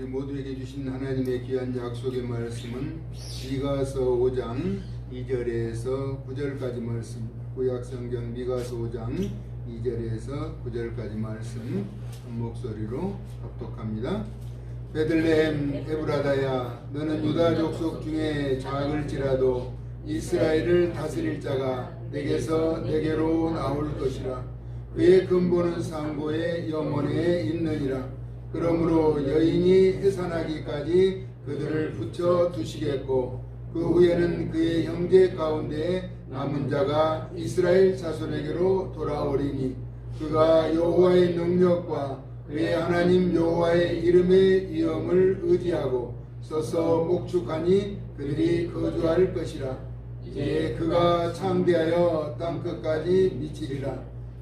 우리 모두에게 주신 하나님의 귀한 약속의 말씀은 미가서 5장 2절에서 9절까지 말씀, 구약성경 미가서 5장 2절에서 9절까지 말씀 한 목소리로 합독합니다. 베들레헴 에브라다야, 너는 유다 족속 중에 작을지라도 이스라엘을 다스릴 자가 내게서 내게로 나올 것이라. 그의 근본은 상고의 영원에 있느니라. 그러므로 여인이 해산하기까지 그들을 붙여 두시겠고, 그 후에는 그의 형제 가운데 남은 자가 이스라엘 자손에게로 돌아오리니, 그가 여호와의 능력과 그의 하나님 여호와의 이름의 위엄을 의지하고 서서 목축하니 그들이 거주할 것이라. 이제 그가 창대하여 땅끝까지 미치리라.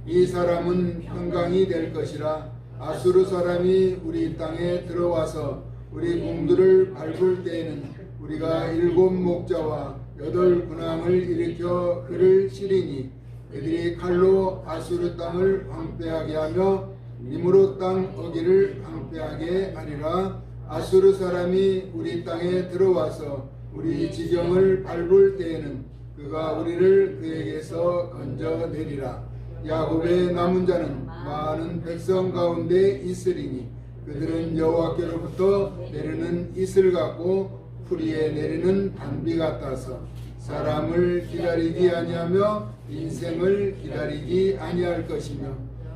이 사람은 평강이 될 것이라. 아수르 사람이 우리 땅에 들어와서 우리 궁들을 밟을 때에는 우리가 7 목자와 8 군왕을 일으켜 그를 치리니, 그들이 칼로 아수르 땅을 황폐하게 하며 니므롯 땅 어기를 황폐하게 하리라. 아수르 사람이 우리 땅에 들어와서 우리 지경을 밟을 때에는 그가 우리를 그에게서 건져내리라. 야곱의 남은 자는 많은 백성 가운데 있으리니, 그들은 여호와께로부터 내리는 이슬 같고 풀이에 내리는 단비 같아서 사람을 기다리지 아니하며 인생을 기다리지 아니할 것이며,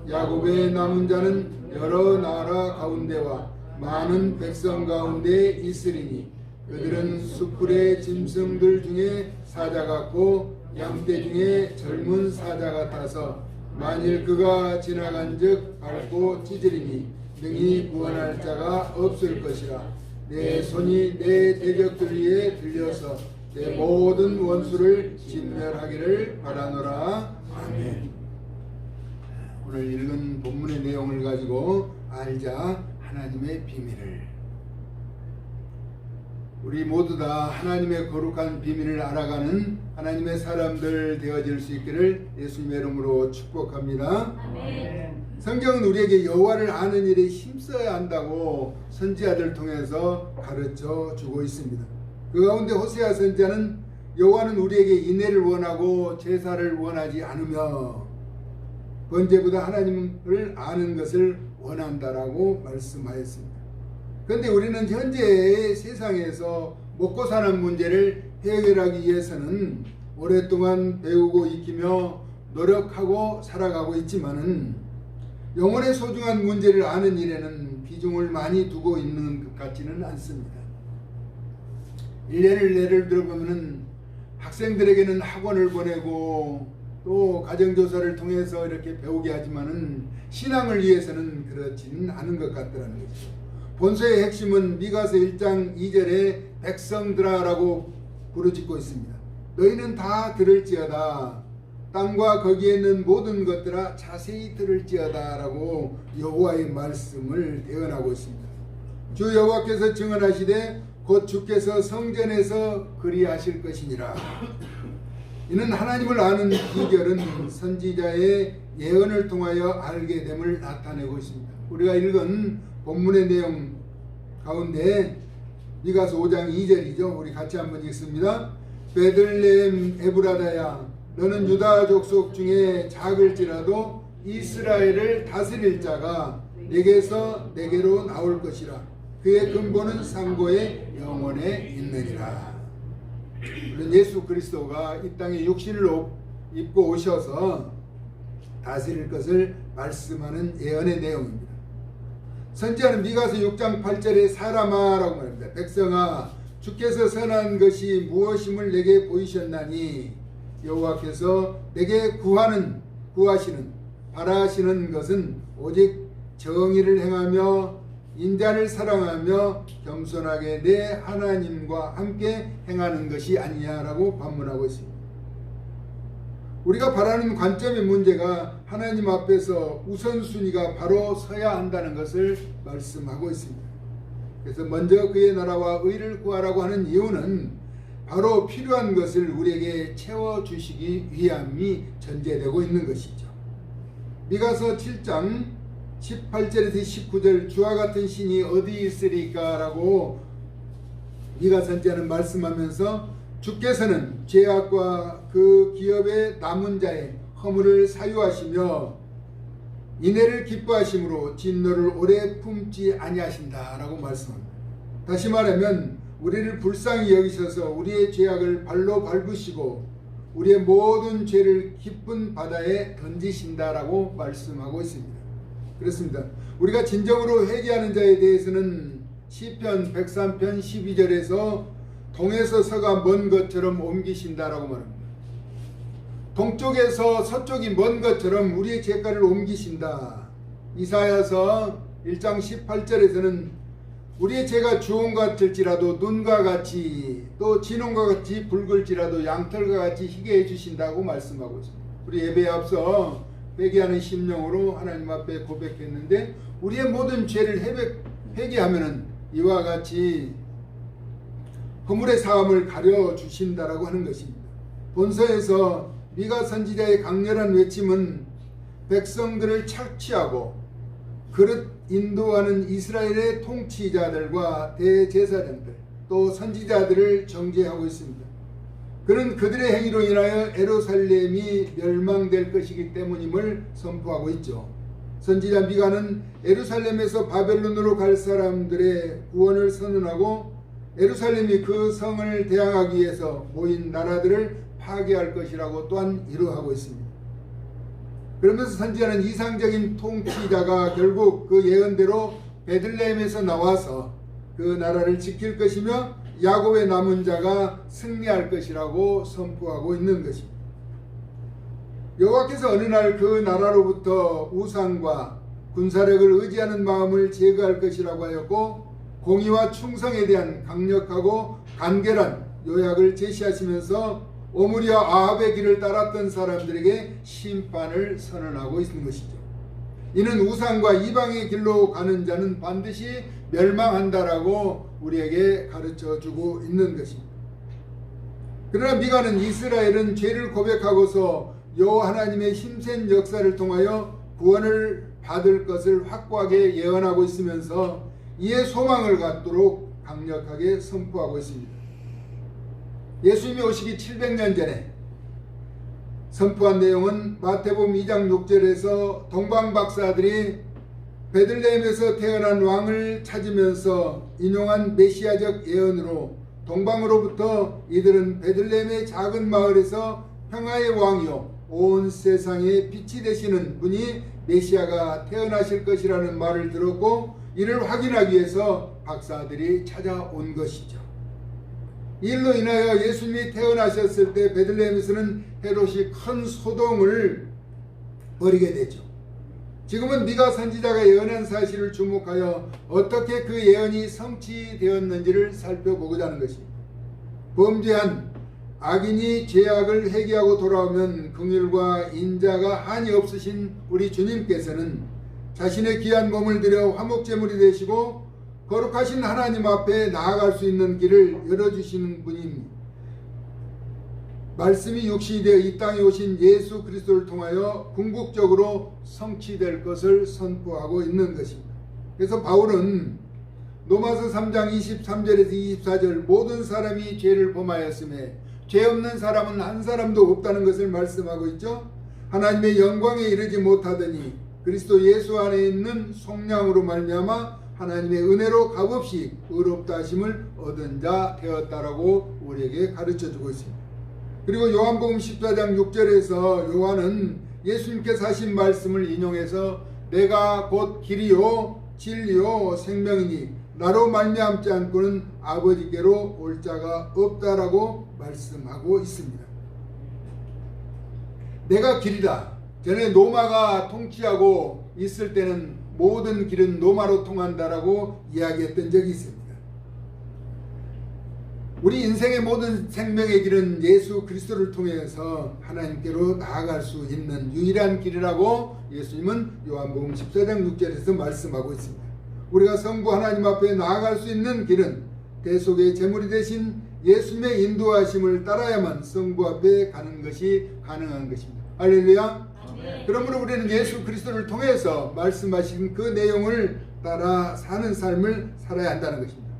야곱의 남은 자는 여러 나라 가운데와 많은 백성 가운데 있으리니, 그들은 숯불의 짐승들 중에 사자 같고 양떼 중에 젊은 사자 같아서 만일 그가 지나간즉 밟고 찢으리니 능히 구원할 자가 없을 것이라. 내 손이 내 대적들 위에 들려서 내 모든 원수를 진멸하기를 바라노라. 아멘. 오늘 읽은 본문의 내용을 가지고 알자 하나님의 비밀을. 우리 모두 다 하나님의 거룩한 비밀을 알아가는 하나님의 사람들 되어질 수 있기를 예수님의 이름으로 축복합니다. 아멘. 성경은 우리에게 여호와를 아는 일에 힘써야 한다고 선지자들 통해서 가르쳐 주고 있습니다. 그 가운데 호세아 선지자는 여호와는 우리에게 인애를 원하고 제사를 원하지 않으며 번제보다 하나님을 아는 것을 원한다라고 말씀하였습니다. 그런데 우리는 현재의 세상에서 먹고 사는 문제를 해결하기 위해서는 오랫동안 배우고 익히며 노력하고 살아가고 있지만은 영혼의 소중한 문제를 아는 일에는 비중을 많이 두고 있는 것 같지는 않습니다. 예를 들어보면 학생들에게는 학원을 보내고 또 가정조사를 통해서 이렇게 배우게 하지만은 신앙을 위해서는 그렇지는 않은 것 같더라는 거죠. 본서의 핵심은 미가서 1장 2절에 백성들아라고 부르짖고 있습니다. 너희는 다 들을지어다. 땅과 거기에 있는 모든 것들아 자세히 들을지어다 라고 여호와의 말씀을 대언하고 있습니다. 주 여호와께서 증언하시되 곧 주께서 성전에서 그리하실 것이니라. 이는 하나님을 아는 비결은 선지자의 예언을 통하여 알게 됨을 나타내고 있습니다. 우리가 읽은 본문의 내용 가운데 미가서 5장 2절이죠. 우리 같이 한번 읽습니다. 베들레헴 에브라다야, 너는 유다 족속 중에 작을지라도 이스라엘을 다스릴 자가 내게서 내게로 나올 것이라. 그의 근본은 상고의 영원에 있느니라. 물론 예수 그리스도가 이 땅에 육신을 입고 오셔서 다스릴 것을 말씀하는 예언의 내용입니다. 선지자는 미가서 6장 8절에 사람아 라고 말합니다. 백성아, 주께서 선한 것이 무엇임을 내게 보이셨나니, 여호와께서 내게 구하시는 바라시는 것은 오직 정의를 행하며 인자를 사랑하며 겸손하게 내 하나님과 함께 행하는 것이 아니냐라고 반문하고 있습니다. 우리가 바라는 관점의 문제가 하나님 앞에서 우선순위가 바로 서야 한다는 것을 말씀하고 있습니다. 그래서 먼저 그의 나라와 의를 구하라고 하는 이유는 바로 필요한 것을 우리에게 채워주시기 위함이 전제되고 있는 것이죠. 미가서 7장 18절에서 19절 주와 같은 신이 어디 있으리까 라고 미가 선지자는 말씀하면서 주께서는 죄악과 그 기업의 남은 자의 허물을 사유하시며 인애를 기뻐하심으로 진노를 오래 품지 아니하신다 라고 말씀합니다. 다시 말하면 우리를 불쌍히 여기셔서 우리의 죄악을 발로 밟으시고 우리의 모든 죄를 깊은 바다에 던지신다라고 말씀하고 있습니다. 그렇습니다. 우리가 진정으로 회개하는 자에 대해서는 시편 103편 12절에서 동에서 서가 먼 것처럼 옮기신다라고 말합니다. 동쪽에서 서쪽이 먼 것처럼 우리의 죄가를 옮기신다. 이사야서 1장 18절에서는 우리의 죄가 주홍 같을지라도 눈과 같이 또 진홍과 같이 붉을지라도 양털과 같이 희게 해주신다고 말씀하고 있습니다. 우리 예배에 앞서 회개하는 심령으로 하나님 앞에 고백했는데 우리의 모든 죄를 회개하면은 이와 같이 허물의 사함을 가려주신다라고 하는 것입니다. 본서에서 미가 선지자의 강렬한 외침은 백성들을 착취하고 그릇 인도하는 이스라엘의 통치자들과 대제사장들 또 선지자들을 정죄하고 있습니다. 그는 그들의 행위로 인하여 예루살렘이 멸망될 것이기 때문임을 선포하고 있죠. 선지자 미가는 예루살렘에서 바벨론으로 갈 사람들의 구원을 선언하고 예루살렘이 그 성을 대항하기 위해서 모인 나라들을 파괴할 것이라고 또한 이루어하고 있습니다. 그러면서 선지자는 이상적인 통치자가 결국 그 예언대로 베들레헴에서 나와서 그 나라를 지킬 것이며 야곱의 남은 자가 승리할 것이라고 선포하고 있는 것입니다. 여호와께서 어느 날 그 나라로부터 우상과 군사력을 의지하는 마음을 제거할 것이라고 하였고 공의와 충성에 대한 강력하고 간결한 요약을 제시하시면서 오므리와 아합의 길을 따랐던 사람들에게 심판을 선언하고 있는 것이죠. 이는 우상과 이방의 길로 가는 자는 반드시 멸망한다라고 우리에게 가르쳐주고 있는 것입니다. 그러나 미가는 이스라엘은 죄를 고백하고서 여호와 하나님의 힘센 역사를 통하여 구원을 받을 것을 확고하게 예언하고 있으면서 이에 소망을 갖도록 강력하게 선포하고 있습니다. 예수님이 오시기 700년 전에 선포한 내용은 마태복음 2장 6절에서 동방박사들이 베들레헴에서 태어난 왕을 찾으면서 인용한 메시아적 예언으로 동방으로부터 이들은 베들레헴의 작은 마을에서 평화의 왕이요 온 세상의 빛이 되시는 분이 메시아가 태어나실 것이라는 말을 들었고 이를 확인하기 위해서 박사들이 찾아온 것이죠. 일로 인하여 예수님이 태어나셨을 때 베들레헴에서는 헤롯이 큰 소동을 벌이게 되죠. 지금은 미가 선지자가 예언한 사실을 주목하여 어떻게 그 예언이 성취되었는지를 살펴보고자 하는 것입니다. 범죄한 악인이 죄악을 회개하고 돌아오면 긍휼과 인자가 한이 없으신 우리 주님께서는 자신의 귀한 몸을 들여 화목제물이 되시고 거룩하신 하나님 앞에 나아갈 수 있는 길을 열어주시는 분입니다. 말씀이 육신이 되어 이 땅에 오신 예수 그리스도를 통하여 궁극적으로 성취될 것을 선포하고 있는 것입니다. 그래서 바울은 로마서 3장 23절에서 24절 모든 사람이 죄를 범하였음에 죄 없는 사람은 한 사람도 없다는 것을 말씀하고 있죠. 하나님의 영광에 이르지 못하더니 그리스도 예수 안에 있는 속량으로 말미암아 하나님의 은혜로 값없이 의롭다 하심을 얻은 자 되었다라고 우리에게 가르쳐주고 있습니다. 그리고 요한복음 14장 6절에서 요한은 예수님께서 하신 말씀을 인용해서 내가 곧 길이요 진리요 생명이니 나로 말미암지 않고는 아버지께로 올 자가 없다라고 말씀하고 있습니다. 내가 길이다. 전에 로마가 통치하고 있을 때는 모든 길은 로마로 통한다라고 이야기했던 적이 있습니다. 우리 인생의 모든 생명의 길은 예수 그리스도를 통해서 하나님께로 나아갈 수 있는 유일한 길이라고 예수님은 요한복음 14장 6절에서 말씀하고 있습니다. 우리가 성부 하나님 앞에 나아갈 수 있는 길은 대속의 제물이 되신 예수님의 인도하심을 따라야만 성부 앞에 가는 것이 가능한 것입니다. 할렐루야. 아멘. 그러므로 우리는 예수 그리스도를 통해서 말씀하신 그 내용을 따라 사는 삶을 살아야 한다는 것입니다.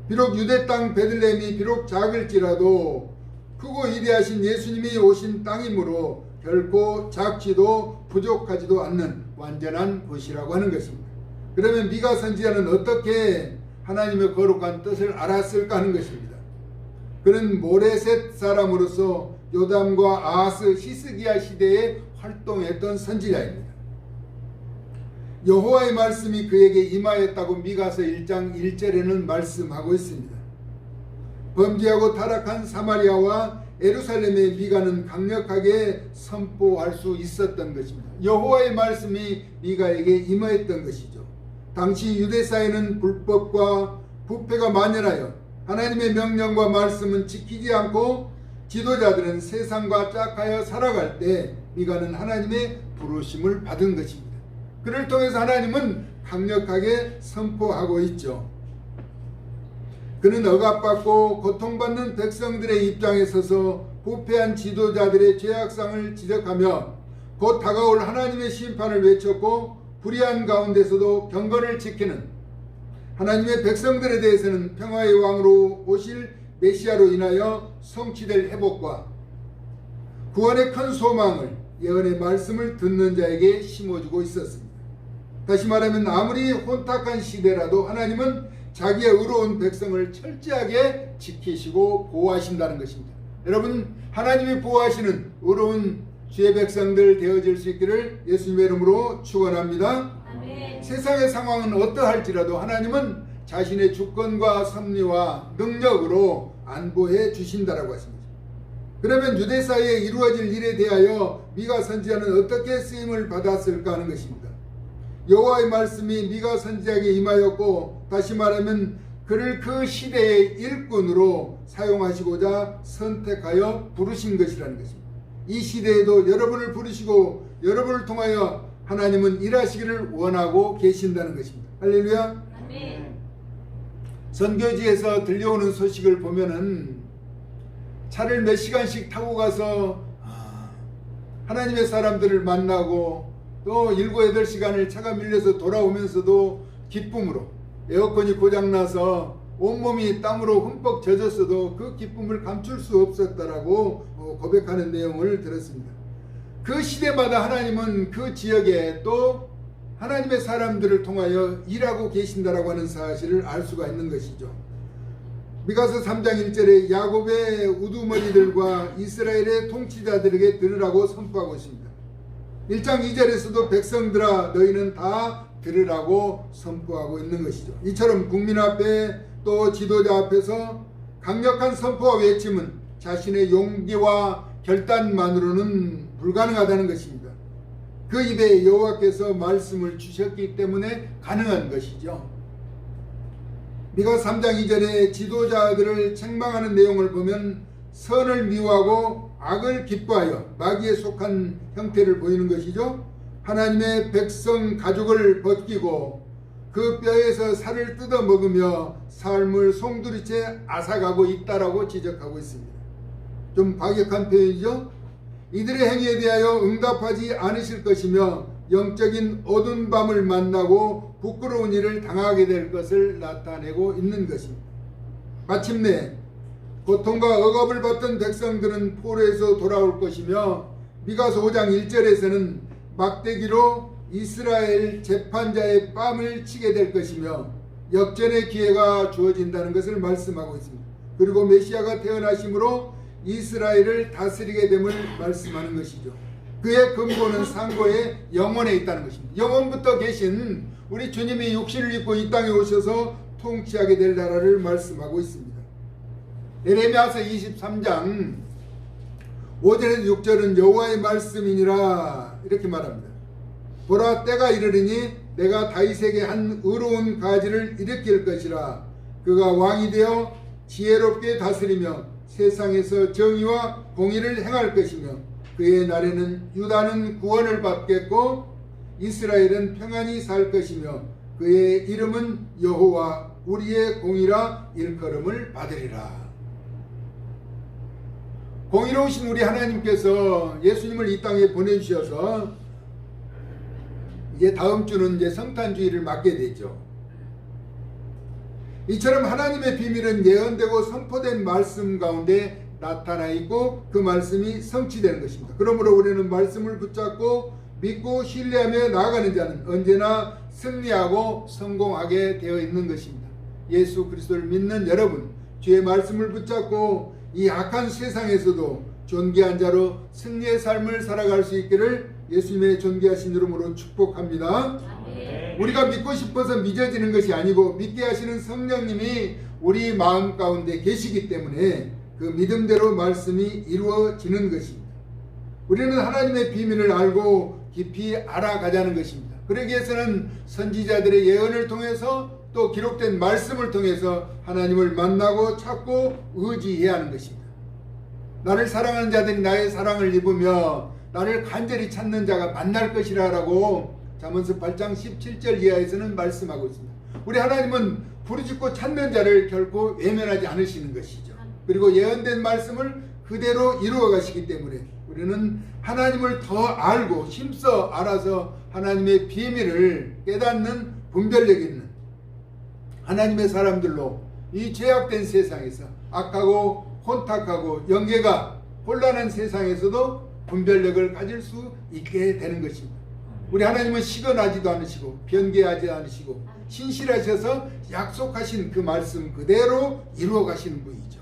비록 유대 땅 베들레헴이 비록 작을지라도 크고 위대하신 예수님이 오신 땅이므로 결코 작지도 부족하지도 않는 완전한 곳이라고 하는 것입니다. 그러면 미가 선지자는 어떻게 하나님의 거룩한 뜻을 알았을까 하는 것입니다. 그는 모레셋 사람으로서 요담과 아하스 히스기야 시대에 활동했던 선지자입니다. 여호와의 말씀이 그에게 임하였다고 미가서 1장 1절에는 말씀하고 있습니다. 범죄하고 타락한 사마리아와 예루살렘의 미가는 강력하게 선포할 수 있었던 것입니다. 여호와의 말씀이 미가에게 임하였던 것이죠. 당시 유대 사회는 불법과 부패가 만연하여 하나님의 명령과 말씀은 지키지 않고 지도자들은 세상과 짝하여 살아갈 때 미가는 하나님의 부르심을 받은 것입니다. 그를 통해서 하나님은 강력하게 선포하고 있죠. 그는 억압받고 고통받는 백성들의 입장에 서서 부패한 지도자들의 죄악상을 지적하며 곧 다가올 하나님의 심판을 외쳤고 불의한 가운데서도 경건을 지키는 하나님의 백성들에 대해서는 평화의 왕으로 오실 메시아로 인하여 성취될 회복과 구원의 큰 소망을 예언의 말씀을 듣는 자에게 심어주고 있었습니다. 다시 말하면 아무리 혼탁한 시대라도 하나님은 자기의 의로운 백성을 철저하게 지키시고 보호하신다는 것입니다. 여러분, 하나님이 보호하시는 의로운 주의 백성들 되어질 수 있기를 예수님의 이름으로 축원합니다. 아멘. 세상의 상황은 어떠할지라도 하나님은 자신의 주권과 섭리와 능력으로 안보해 주신다라고 하십니다. 그러면 유대 사이에 이루어질 일에 대하여 미가 선지자는 어떻게 쓰임을 받았을까 하는 것입니다. 여호와의 말씀이 미가 선지자에게 임하였고, 다시 말하면 그를 그 시대의 일꾼으로 사용하시고자 선택하여 부르신 것이라는 것입니다. 이 시대에도 여러분을 부르시고 여러분을 통하여 하나님은 일하시기를 원하고 계신다는 것입니다. 할렐루야. 아멘. 선교지에서 들려오는 소식을 보면은 차를 몇 시간씩 타고 가서 하나님의 사람들을 만나고 또 7, 8시간을 차가 밀려서 돌아오면서도 기쁨으로, 에어컨이 고장나서 온몸이 땀으로 흠뻑 젖었어도 그 기쁨을 감출 수 없었다라고 고백하는 내용을 들었습니다. 그 시대마다 하나님은 그 지역에 또 하나님의 사람들을 통하여 일하고 계신다라고 하는 사실을 알 수가 있는 것이죠. 미가서 3장 1절에 야곱의 우두머리들과 이스라엘의 통치자들에게 들으라고 선포하고 있습니다. 1장 2절에서도 백성들아 너희는 다 들으라고 선포하고 있는 것이죠. 이처럼 국민 앞에 또 지도자 앞에서 강력한 선포와 외침은 자신의 용기와 결단만으로는 불가능하다는 것입니다. 그 입에 여호와께서 말씀을 주셨기 때문에 가능한 것이죠. 미가 3장 2절에 지도자들을 책망하는 내용을 보면 선을 미워하고 악을 기뻐하여 마귀에 속한 형태를 보이는 것이죠. 하나님의 백성 가죽을 벗기고 그 뼈에서 살을 뜯어 먹으며 삶을 송두리째 앗아가고 있다라고 지적하고 있습니다. 좀 과격한 표현이죠. 이들의 행위에 대하여 응답하지 않으실 것이며 영적인 어두운 밤을 만나고 부끄러운 일을 당하게 될 것을 나타내고 있는 것입니다. 마침내 고통과 억압을 받던 백성들은 포로에서 돌아올 것이며 미가서 5장 1절에서는 막대기로 이스라엘 재판자의 뺨을 치게 될 것이며 역전의 기회가 주어진다는 것을 말씀하고 있습니다. 그리고 메시아가 태어나심으로 이스라엘을 다스리게 됨을 말씀하는 것이죠. 그의 근본은 상고의 영원에 있다는 것입니다. 영원부터 계신 우리 주님이 육신을 입고 이 땅에 오셔서 통치하게 될 나라를 말씀하고 있습니다. 에레미야서 23장 5절에서 6절은 여호와의 말씀이니라 이렇게 말합니다. 보라 때가 이르리니 내가 다윗에게 한 의로운 가지를 일으킬 것이라. 그가 왕이 되어 지혜롭게 다스리며 세상에서 정의와 공의를 행할 것이며 그의 날에는 유다는 구원을 받겠고 이스라엘은 평안히 살 것이며 그의 이름은 여호와 우리의 공의라 일컬음을 받으리라. 공의로우신 우리 하나님께서 예수님을 이 땅에 보내주셔서 이제 다음 주는 이제 성탄주의를 맞게 되죠. 이처럼 하나님의 비밀은 예언되고 선포된 말씀 가운데 나타나 있고 그 말씀이 성취되는 것입니다. 그러므로 우리는 말씀을 붙잡고 믿고 신뢰하며 나아가는 자는 언제나 승리하고 성공하게 되어 있는 것입니다. 예수 그리스도를 믿는 여러분, 주의 말씀을 붙잡고 이 악한 세상에서도 존귀한 자로 승리의 삶을 살아갈 수 있기를 예수님의 존귀하신 이름으로 축복합니다. 아멘. 우리가 믿고 싶어서 믿어지는 것이 아니고 믿게 하시는 성령님이 우리 마음 가운데 계시기 때문에 그 믿음대로 말씀이 이루어지는 것입니다. 우리는 하나님의 비밀을 알고 깊이 알아가자는 것입니다. 그러기 위해서는 선지자들의 예언을 통해서 또 기록된 말씀을 통해서 하나님을 만나고 찾고 의지해야 하는 것입니다. 나를 사랑하는 자들이 나의 사랑을 입으며 나를 간절히 찾는 자가 만날 것이라 라고 잠언서 8장 17절 이하에서는 말씀하고 있습니다. 우리 하나님은 부르짖고 찾는 자를 결코 외면하지 않으시는 것이죠. 그리고 예언된 말씀을 그대로 이루어 가시기 때문에 우리는 하나님을 더 알고 힘써 알아서 하나님의 비밀을 깨닫는 분별력 있는 하나님의 사람들로 이 죄악된 세상에서 악하고 혼탁하고 영계가 혼란한 세상에서도 분별력을 가질 수 있게 되는 것입니다. 우리 하나님은 시건하지도 않으시고 변개하지 않으시고 신실하셔서 약속하신 그 말씀 그대로 이루어 가시는 분이죠.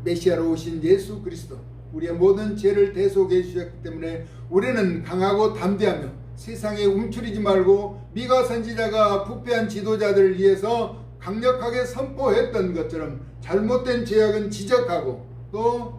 메시아로 오신 예수 그리스도, 우리의 모든 죄를 대속해 주셨기 때문에 우리는 강하고 담대하며 세상에 움츠리지 말고 미가 선지자가 부패한 지도자들을 위해서 강력하게 선포했던 것처럼 잘못된 죄악은 지적하고 또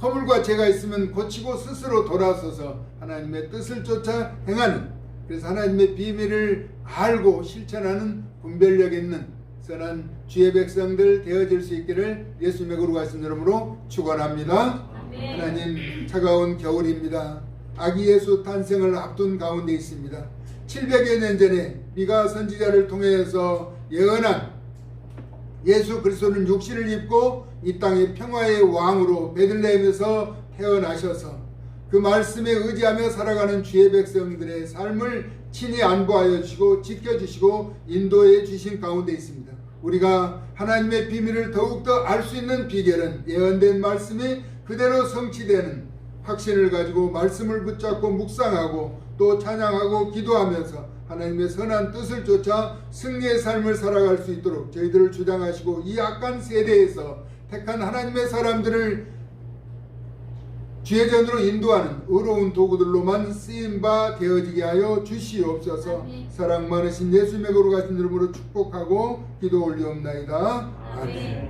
허물과 죄가 있으면 고치고 스스로 돌아서서 하나님의 뜻을 쫓아 행하는, 그래서 하나님의 비밀을 알고 실천하는 분별력 있는 선한 주의 백성들 되어질 수 있기를 예수님의 거룩하신 이름으로 축원합니다. 하나님, 차가운 겨울입니다. 아기 예수 탄생을 앞둔 가운데 있습니다. 700여 년 전에 미가 선지자를 통해서 예언한 예수 그리스도는 육신을 입고 이 땅의 평화의 왕으로 베들레헴에서 태어나셔서 그 말씀에 의지하며 살아가는 주의 백성들의 삶을 친히 안보하여 주시고 지켜주시고 인도해 주신 가운데 있습니다. 우리가 하나님의 비밀을 더욱더 알 수 있는 비결은 예언된 말씀이 그대로 성취되는 확신을 가지고 말씀을 붙잡고 묵상하고 또 찬양하고 기도하면서 하나님의 선한 뜻을 쫓아 승리의 삶을 살아갈 수 있도록 저희들을 주장하시고 이 악한 세대에서 택한 하나님의 사람들을 주의 전으로 인도하는 의로운 도구들로만 쓰임바 되어지게 하여 주시옵소서. 사랑 많으신 예수님의 거룩하신 이름으로 축복하고 기도 올리옵나이다. 아멘.